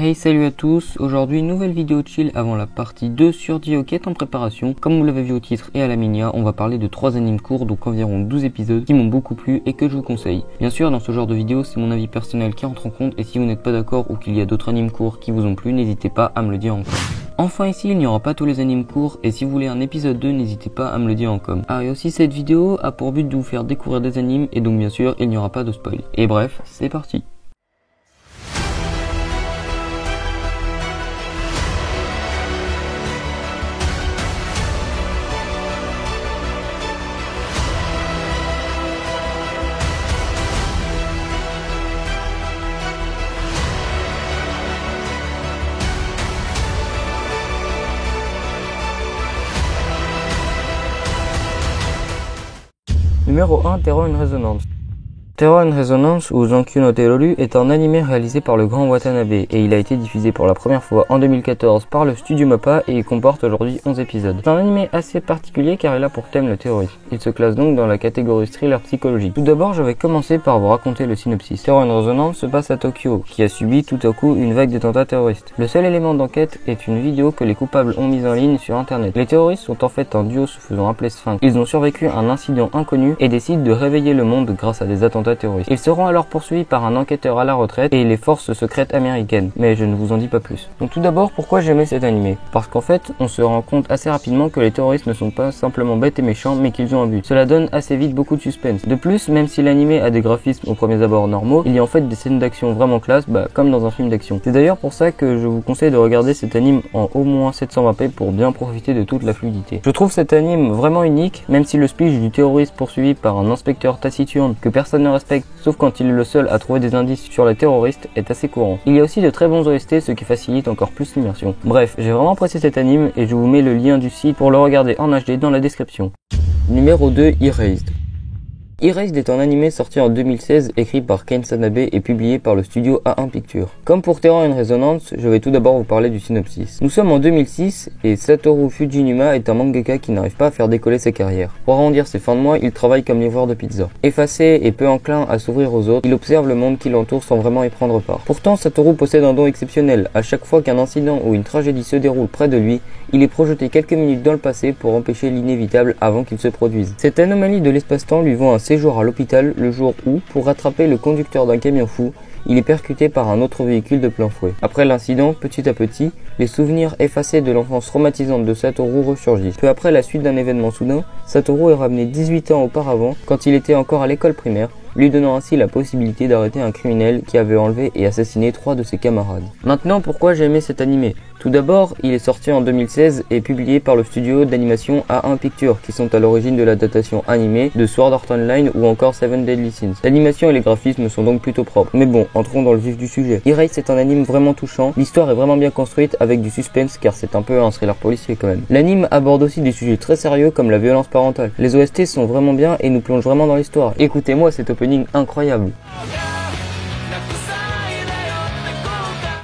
Hey, salut à tous. Aujourd'hui, nouvelle vidéo chill avant la partie 2 sur Dio qui est en préparation. Comme vous l'avez vu au titre et à la minia, on va parler de 3 animes courts, donc environ 12 épisodes qui m'ont beaucoup plu et que je vous conseille. Bien sûr, dans ce genre de vidéo, c'est mon avis personnel qui entre en compte et si vous n'êtes pas d'accord ou qu'il y a d'autres animes courts qui vous ont plu, n'hésitez pas à me le dire en com. Enfin ici, il n'y aura pas tous les animes courts et si vous voulez un épisode 2, n'hésitez pas à me le dire en com. Ah, et aussi cette vidéo a pour but de vous faire découvrir des animes et donc bien sûr, il n'y aura pas de spoil. Et bref, c'est parti. Numéro 1, Terror in Resonance. Terror in Resonance ou Zankyu no Teroru est un animé réalisé par le grand Watanabe et il a été diffusé pour la première fois en 2014 par le studio MAPPA et il comporte aujourd'hui 11 épisodes. C'est un animé assez particulier car il a pour thème le terrorisme. Il se classe donc dans la catégorie thriller psychologique. Tout d'abord, je vais commencer par vous raconter le synopsis. Terror in Resonance se passe à Tokyo, qui a subi tout à coup une vague d'attentats terroristes. Le seul élément d'enquête est une vidéo que les coupables ont mise en ligne sur internet. Les terroristes sont en fait un duo se faisant appeler Sphinx. Ils ont survécu à un incident inconnu et décident de réveiller le monde grâce à des attentats terroristes. Ils seront alors poursuivis par un enquêteur à la retraite et les forces secrètes américaines, mais je ne vous en dis pas plus. Donc tout d'abord, pourquoi j'aimais cet animé? Parce qu'en fait, on se rend compte assez rapidement que les terroristes ne sont pas simplement bêtes et méchants, mais qu'ils ont un but. Cela donne assez vite beaucoup de suspense. De plus, même si l'animé a des graphismes au premier abord normaux, il y a en fait des scènes d'action vraiment classe, comme dans un film d'action. C'est d'ailleurs pour ça que je vous conseille de regarder cet anime en au moins 720p pour bien profiter de toute la fluidité. Je trouve cet anime vraiment unique, même si le speech du terroriste poursuivi par un inspecteur taciturne que personne ne respecte, sauf quand il est le seul à trouver des indices sur les terroristes, est assez courant. Il y a aussi de très bons OST, ce qui facilite encore plus l'immersion. Bref, j'ai vraiment apprécié cet anime et je vous mets le lien du site pour le regarder en HD dans la description. Numéro 2, Erased. Erased est un animé sorti en 2016, écrit par Ken Sanabe et publié par le studio A1 Pictures. Comme pour Terror in Resonance, je vais tout d'abord vous parler du synopsis. Nous sommes en 2006 et Satoru Fujinuma est un mangaka qui n'arrive pas à faire décoller sa carrière. Pour arrondir ses fins de mois, il travaille comme livreur de pizza. Effacé et peu enclin à s'ouvrir aux autres, il observe le monde qui l'entoure sans vraiment y prendre part. Pourtant, Satoru possède un don exceptionnel. À chaque fois qu'un incident ou une tragédie se déroule près de lui, il est projeté quelques minutes dans le passé pour empêcher l'inévitable avant qu'il se produise. Cette anomalie de l'espace-temps lui vaut un séjour à l'hôpital le jour où, pour rattraper le conducteur d'un camion fou, il est percuté par un autre véhicule de plein fouet. Après l'incident, petit à petit, les souvenirs effacés de l'enfance traumatisante de Satoru ressurgissent. Peu après la suite d'un événement soudain, Satoru est ramené 18 ans auparavant, quand il était encore à l'école primaire, lui donnant ainsi la possibilité d'arrêter un criminel qui avait enlevé et assassiné 3 de ses camarades. Maintenant, pourquoi j'ai aimé cet animé? Tout d'abord, il est sorti en 2016 et publié par le studio d'animation A1 Pictures, qui sont à l'origine de l'adaptation animée de Sword Art Online ou encore Seven Deadly Sins. L'animation et les graphismes sont donc plutôt propres. Mais bon, entrons dans le vif du sujet. Erased est un anime vraiment touchant, l'histoire est vraiment bien construite avec du suspense car c'est un peu un thriller policier quand même. L'anime aborde aussi des sujets très sérieux comme la violence parentale. Les OST sont vraiment bien et nous plongent vraiment dans l'histoire. Écoutez-moi cet opening incroyable.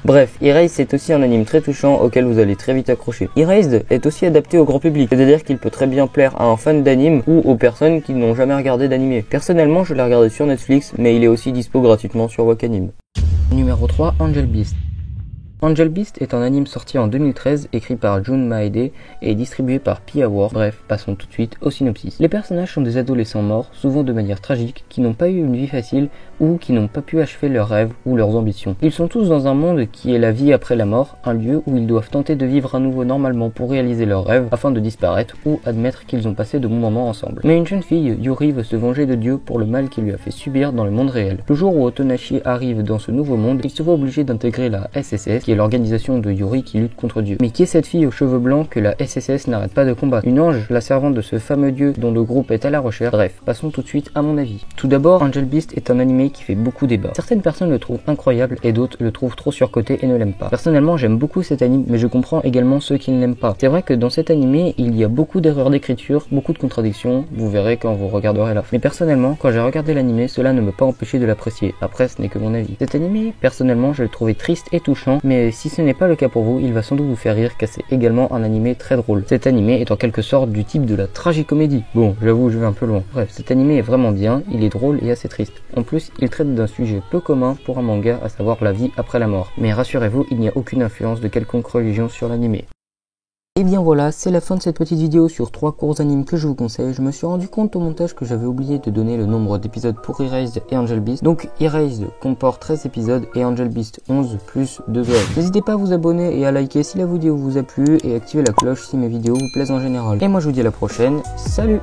Bref, Erased c'est aussi un anime très touchant auquel vous allez très vite accrocher. Erased est aussi adapté au grand public, c'est-à-dire qu'il peut très bien plaire à un fan d'anime ou aux personnes qui n'ont jamais regardé d'anime. Personnellement, je l'ai regardé sur Netflix, mais il est aussi dispo gratuitement sur Wakanim. Numéro 3, Angel Beast. Angel Beast est un anime sorti en 2013, écrit par Jun Maeda et distribué par P-Award. Bref, passons tout de suite au synopsis. Les personnages sont des adolescents morts, souvent de manière tragique, qui n'ont pas eu une vie facile ou qui n'ont pas pu achever leurs rêves ou leurs ambitions. Ils sont tous dans un monde qui est la vie après la mort, un lieu où ils doivent tenter de vivre à nouveau normalement pour réaliser leurs rêves afin de disparaître ou admettre qu'ils ont passé de bons moments ensemble. Mais une jeune fille, Yuri, veut se venger de Dieu pour le mal qu'il lui a fait subir dans le monde réel. Le jour où Otonashi arrive dans ce nouveau monde, il se voit obligé d'intégrer la SSS, qui est l'organisation de Yuri qui lutte contre Dieu. Mais qui est cette fille aux cheveux blancs que la SSS n'arrête pas de combattre? Une ange, la servante de ce fameux dieu dont le groupe est à la recherche. Bref, passons tout de suite à mon avis. Tout d'abord, Angel Beast est un animé qui fait beaucoup débat. Certaines personnes le trouvent incroyable et d'autres le trouvent trop surcoté et ne l'aiment pas. Personnellement, j'aime beaucoup cet anime, mais je comprends également ceux qui ne l'aiment pas. C'est vrai que dans cet animé, il y a beaucoup d'erreurs d'écriture, beaucoup de contradictions, vous verrez quand vous regarderez la fin. Mais personnellement, quand j'ai regardé l'animé, cela ne m'a pas empêché de l'apprécier. Après, ce n'est que mon avis. Cet animé, personnellement, je l'ai trouvé triste et touchant, mais Mais si ce n'est pas le cas pour vous, il va sans doute vous faire rire car c'est également un animé très drôle. Cet animé est en quelque sorte du type de la tragicomédie. Bon, j'avoue, je vais un peu loin. Bref, cet animé est vraiment bien, il est drôle et assez triste. En plus, il traite d'un sujet peu commun pour un manga, à savoir la vie après la mort. Mais rassurez-vous, il n'y a aucune influence de quelconque religion sur l'animé. Et bien voilà, c'est la fin de cette petite vidéo sur 3 courts animes que je vous conseille. Je me suis rendu compte au montage que j'avais oublié de donner le nombre d'épisodes pour Erased et Angel Beast. Donc Erased comporte 13 épisodes et Angel Beast 11 plus 2 OAV. N'hésitez pas à vous abonner et à liker si la vidéo vous a plu et activer la cloche si mes vidéos vous plaisent en général. Et moi je vous dis à la prochaine, salut!